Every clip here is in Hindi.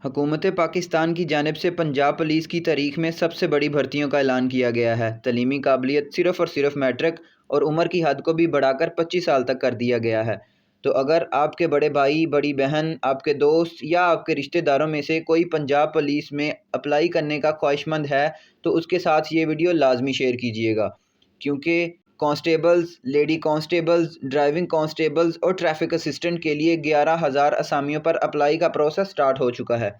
हुकूमत पाकिस्तान की जानिब से पंजाब पुलिस की तारीख में सबसे बड़ी भर्तियों का ऐलान किया गया है। तलीमी काबिलियत सिर्फ़ और सिर्फ मैट्रिक और उम्र की हद को भी बढ़ाकर 25 साल तक कर दिया गया है। तो अगर आपके बड़े भाई, बड़ी बहन, आपके दोस्त या आपके रिश्तेदारों में से कोई पंजाब पुलिस में अप्लाई करने का ख्वाहिशमंद है, तो उसके साथ ये वीडियो लाजमी शेयर कीजिएगा, क्योंकि constables, lady constables, driving constables और ट्रैफिक असिस्टेंट के लिए 11,000 असामियों पर अप्लाई का प्रोसेस स्टार्ट हो चुका है।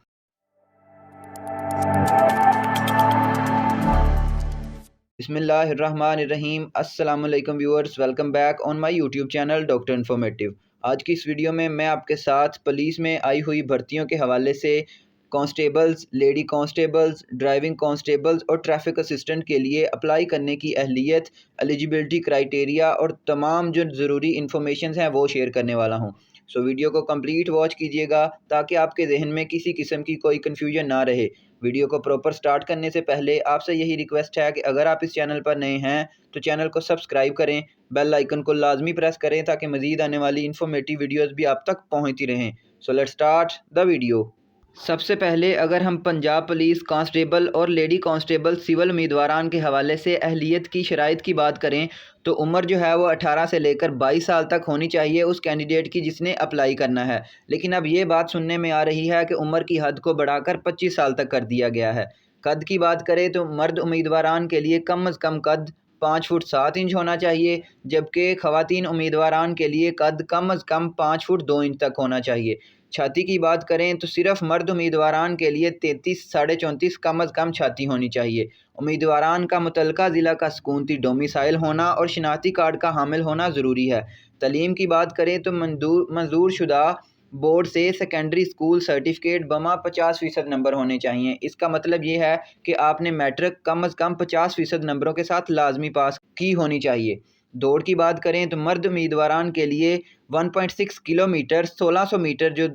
बिस्मिल्लाहिर्रहमानिर्रहीम। अस्सलामुअलैकुम viewers, welcome back on my YouTube channel doctor informative. आज की इस वीडियो में मैं आपके साथ पुलिस में आई हुई भर्तियों के हवाले से constables, lady constables, driving constables और ट्रैफिक असिस्टेंट के लिए अप्लाई करने की अहलियत, एलिजिबिलिटी क्राइटेरिया और तमाम जो ज़रूरी इन्फॉर्मेशन हैं वो शेयर करने वाला हूँ। सो वीडियो को कंप्लीट वॉच कीजिएगा ताकि आपके जहन में किसी किस्म की कोई कन्फ्यूजन ना रहे। वीडियो को प्रॉपर स्टार्ट करने से पहले आपसे यही रिक्वेस्ट है कि अगर आप इस चैनल पर नए हैं तो चैनल को सब्सक्राइब करें, बेल आइकन को लाजमी प्रेस करें ताकि मज़ीद आने वाली इन्फॉर्मेटिव वीडियोस भी आप तक पहुंचती रहें। So let's start the video. सबसे पहले अगर हम पंजाब पुलिस कांस्टेबल और लेडी कांस्टेबल सिविल उम्मीदवारान के हवाले से अहलियत की शराइत की बात करें तो उम्र जो है वो 18 से लेकर 22 साल तक होनी चाहिए उस कैंडिडेट की जिसने अप्लाई करना है। लेकिन अब ये बात सुनने में आ रही है कि उम्र की हद को बढ़ाकर 25 साल तक कर दिया गया है। कद की बात करें तो मर्द उम्मीदवारान के लिए कम अज़ कम कद 5 फुट 7 इंच होना चाहिए, जबकि ख़वातीन उम्मीदवारान के लिए कद कम अज़ कम 5 फुट 2 इंच तक होना चाहिए। छाती की बात करें तो सिर्फ मर्द उम्मीदवारान के लिए 33 साढ़े 34 कम अज़ कम छाती होनी चाहिए। उम्मीदवारान का मुतलका ज़िला का सकूनती डोमिसाइल होना और शनाख्ती कार्ड का हामिल होना ज़रूरी है। तलीम की बात करें तो मंजूर शुदा बोर्ड से सेकेंडरी स्कूल सर्टिफिकेट बमा 50% नंबर होने चाहिए। इसका मतलब ये है कि आपने मैट्रिक कम अज़ कम 50% नंबरों के साथ लाजमी पास की होनी चाहिए। दौड़ की बात करें तो मर्द उम्मीदवारान के लिए 1.6 किलोमीटर 1600 मीटर जो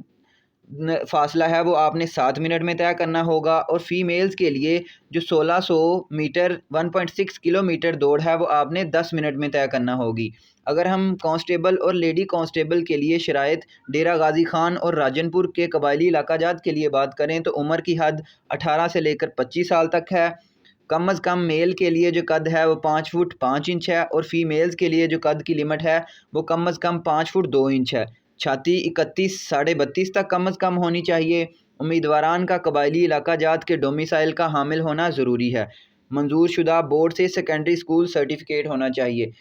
फासला है वो आपने 7 मिनट में तय करना होगा, और फीमेल्स के लिए जो 1600 मीटर 1.6 किलोमीटर दौड़ है वो आपने 10 मिनट में तय करना होगी। अगर हम कांस्टेबल और लेडी कांस्टेबल के लिए शराइत डेरा गाजी खान और राजनपुर के कबायली इलाका जात के लिए बात करें तो उम्र की हद 18 से लेकर 25 साल तक है। कम अज़ कम मेल के लिए जो कद है वो 5 फुट 5 इंच है, और फीमेल्स के लिए जो कद की लिमिट है वो कम अज़ कम 5 फुट 2 इंच है। छाती 31 साढ़े 32 तक कम अज़ कम होनी चाहिए। उम्मीदवारान का कबायली इलाका जात के डोमिसाइल का हामिल होना ज़रूरी है। मंजूर शुदा बोर्ड से सेकेंडरी स्कूल सर्टिफिकेट होना चाहिए।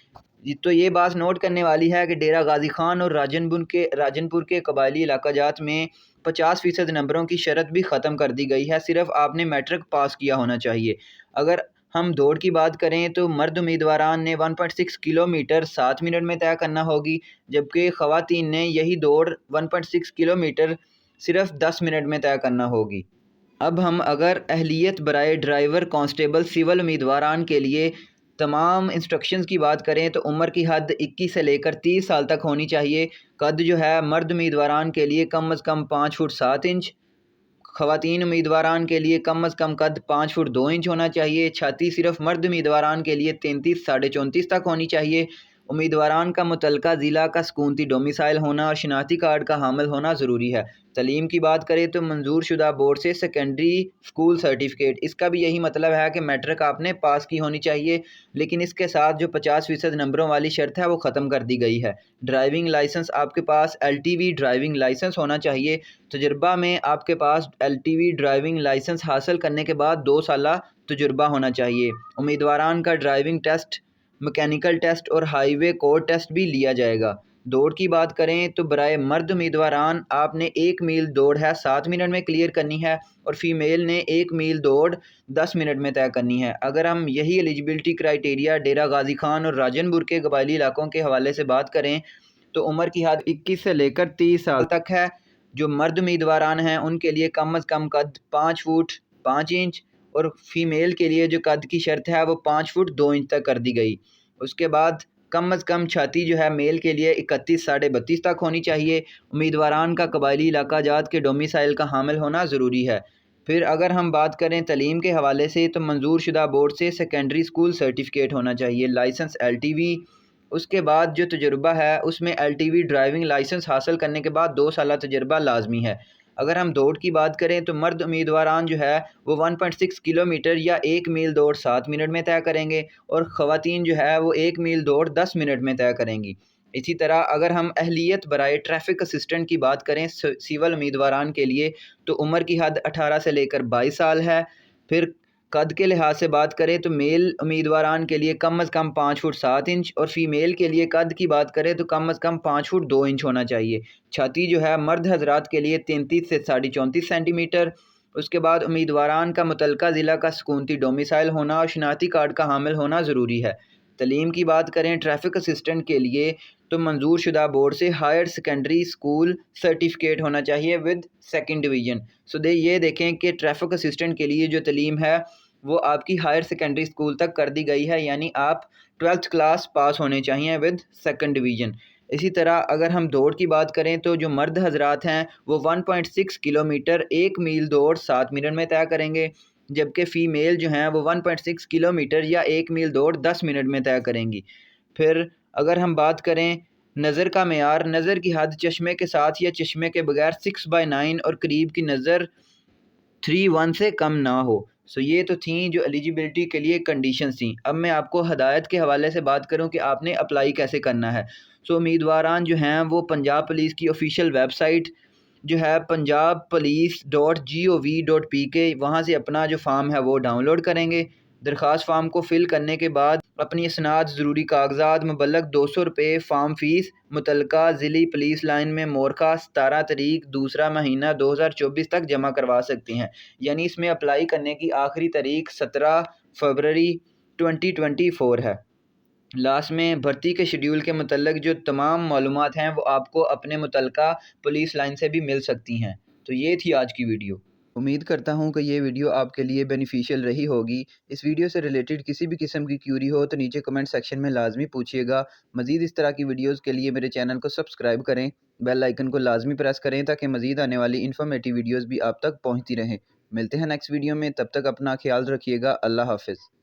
तो ये बात नोट करने वाली है कि डेरा गाजी खान और राजनपुर के कबायली इलाका जात में 50% नंबरों की शर्त भी ख़त्म कर दी गई है। सिर्फ आपने मैट्रिक पास किया होना चाहिए। अगर हम दौड़ की बात करें तो मर्द उम्मीदवारान ने 1.6 किलोमीटर 7 मिनट में तय करना होगी, जबकि ख़वातीन ने यही दौड़ 1.6 किलोमीटर सिर्फ 10 मिनट में तय करना होगी। अब हम अगर अहलियत बराए ड्राइवर कांस्टेबल सिविल उम्मीदवारान के लिए तमाम इंस्ट्रक्शंस की बात करें तो उम्र की हद 21 से लेकर 30 साल तक होनी चाहिए। कद जो है मर्द उम्मीदवारान के लिए कम अज़ कम 5 फुट 7 इंच, ख़वातीन उम्मीदवारान के लिए कम अज़ कम कद 5 फुट 2 इंच होना चाहिए। छाती सिर्फ मर्द उम्मीदवारान के लिए 33 साढ़े 34 तक होनी चाहिए। उम्मीदवारान का मुतलका ज़िला का सकूनती डोमिसाइल होना और शनाख्ती कार्ड का हामिल होना ज़रूरी है। तलीम की बात करें तो मंजूर शुदा बोर्ड से सेकेंडरी स्कूल सर्टिफिकेट, इसका भी यही मतलब है कि मैट्रिक आपने पास की होनी चाहिए, लेकिन इसके साथ जो 50% नंबरों वाली शर्त है वो ख़त्म कर दी गई है। ड्राइविंग लाइसेंस आपके पास LTV ड्राइविंग लाइसेंस होना चाहिए। तजुर्बा में आपके पास LTV ड्राइविंग लाइसेंस हासिल करने के बाद 2 साला तजुर्बा होना चाहिए। उम्मीदवारान का ड्राइविंग टेस्ट, मैकेनिकल टेस्ट और हाईवे कोड टेस्ट भी लिया जाएगा। दौड़ की बात करें तो बराए मर्द उम्मीदवारान आपने 1 मील दौड़ है 7 मिनट में क्लियर करनी है, और फीमेल ने 1 मील दौड़ 10 मिनट में तय करनी है। अगर हम यही एलिजिबिलिटी क्राइटेरिया डेरा गाजी खान और राजनपुर के कबायली इलाकों के हवाले से बात करें तो उम्र की हद 21 से लेकर 30 साल तक है। जो मर्द उम्मीदवारान हैं उनके लिए कम अज़ कम कद 5 फुट 5 इंच, और फीमेल के लिए जो कद की शर्त है वो 5 फुट 2 इंच तक कर दी गई। उसके बाद कम अज़ कम छाती जो है मेल के लिए 31 साढ़े 32 तक होनी चाहिए। उम्मीदवारान का कबायली इलाका जात के डोमिसाइल का हामिल होना ज़रूरी है। फिर अगर हम बात करें तलीम के हवाले से तो मंजूर शुदा बोर्ड से सेकेंडरी स्कूल सर्टिफिकेट होना चाहिए, लाइसेंस LTV। उसके बाद जो तजुर्बा है उसमें LTV ड्राइविंग लाइसेंस हासिल करने के बाद 2 साल तजुर्बा लाजमी है। अगर हम दौड़ की बात करें तो मर्द उम्मीदवारान जो है वो 1.6 किलोमीटर या 1 मील दौड़ 7 मिनट में तय करेंगे और ख़वातीन जो है वो 1 मील दौड़ 10 मिनट में तय करेंगी। इसी तरह अगर हम अहलियत बराए ट्रैफिक असिस्टेंट की बात करें सिविल उम्मीदवारान के लिए तो उम्र की हद 18 से लेकर 22 साल है। फिर कद के लिहाज से बात करें तो मेल उम्मीदवारान के लिए कम अज़ कम 5 फुट 7 इंच और फ़ीमेल के लिए कद की बात करें तो कम अज़ कम 5 फुट 2 इंच होना चाहिए। छाती जो है मर्द हजरात के लिए 33 से 34.5 सेंटीमीटर। उसके बाद उम्मीदवारान का मुतलका ज़िला का सुकूनती डोमिसाइल होना और शनाख्ती कार्ड का हामिल होना ज़रूरी है। तलीम की बात करें ट्रैफिक असिस्टेंट के लिए तो मंजूर शुदा बोर्ड से हायर सेकेंडरी स्कूल सर्टिफिकेट होना चाहिए विद सेकंड डिवीज़न। ये देखें कि ट्रैफिक असिस्टेंट के लिए जो तलीम है वो आपकी हायर सेकेंडरी स्कूल तक कर दी गई है, यानी आप 12th क्लास पास होने चाहिए विद सेकंड डिवीज़न। इसी तरह अगर हम दौड़ की बात करें तो जो मर्द हजरात हैं वो 1.6 किलोमीटर 1 मील दौड़ 7 मिनट में तय करेंगे, जबकि फ़ीमेल जो हैं वो 1.6 किलोमीटर या 1 मील दौड़ 10 मिनट में तय करेंगी। फिर अगर हम बात करें नज़र का मेयार, नज़र की हद चश्मे के साथ या चश्मे के बगैर 6/9 और करीब की नज़र 3:1 से कम ना हो। ये तो थी जो एलिजिबिलिटी के लिए कंडीशंस थी। अब मैं आपको हदायत के हवाले से बात करूं कि आपने अप्लाई कैसे करना है। उम्मीदवारान जो हैं वो पंजाब पुलिस की ऑफिशियल वेबसाइट जो है punjabpolice.gov.pk वहाँ से अपना जो फ़ार्म है वो डाउनलोड करेंगे। दरख्वास्त फ़ार्म को फ़िल करने के बाद अपनी इसनाद ज़रूरी कागज़ात मुबल्लग 200 रुपये फ़ार्म फ़ीस मुतलका ज़िली पुलिस लाइन में मोरखा 17 तारीख दूसरा महीना 2024 तक जमा करवा सकती हैं। यानी इसमें अप्लाई करने की आखिरी तारीख 17 फरवरी 2024 है। लास्ट में भर्ती के शेड्यूल के मतलब जो तमाम मालूमात हैं वो आपको अपने मुतलका पुलिस लाइन से भी मिल सकती हैं। ये थी आज की वीडियो। उम्मीद करता हूँ कि ये वीडियो आपके लिए बेनिफिशियल रही होगी। इस वीडियो से रिलेटेड किसी भी किस्म की क्यूरी हो तो नीचे कमेंट सेक्शन में लाजमी पूछिएगा। मज़ीद इस तरह की वीडियोज़ के लिए मेरे चैनल को सब्सक्राइब करें, बेल आइकन को लाजमी प्रेस करें ताकि मज़ीद आने वाली इन्फॉर्मेटिव वीडियोज़ भी आप तक पहुँचती रहें। मिलते हैं नेक्स्ट वीडियो में, तब तक अपना ख्याल रखिएगा। अल्लाह हाफ़िज़।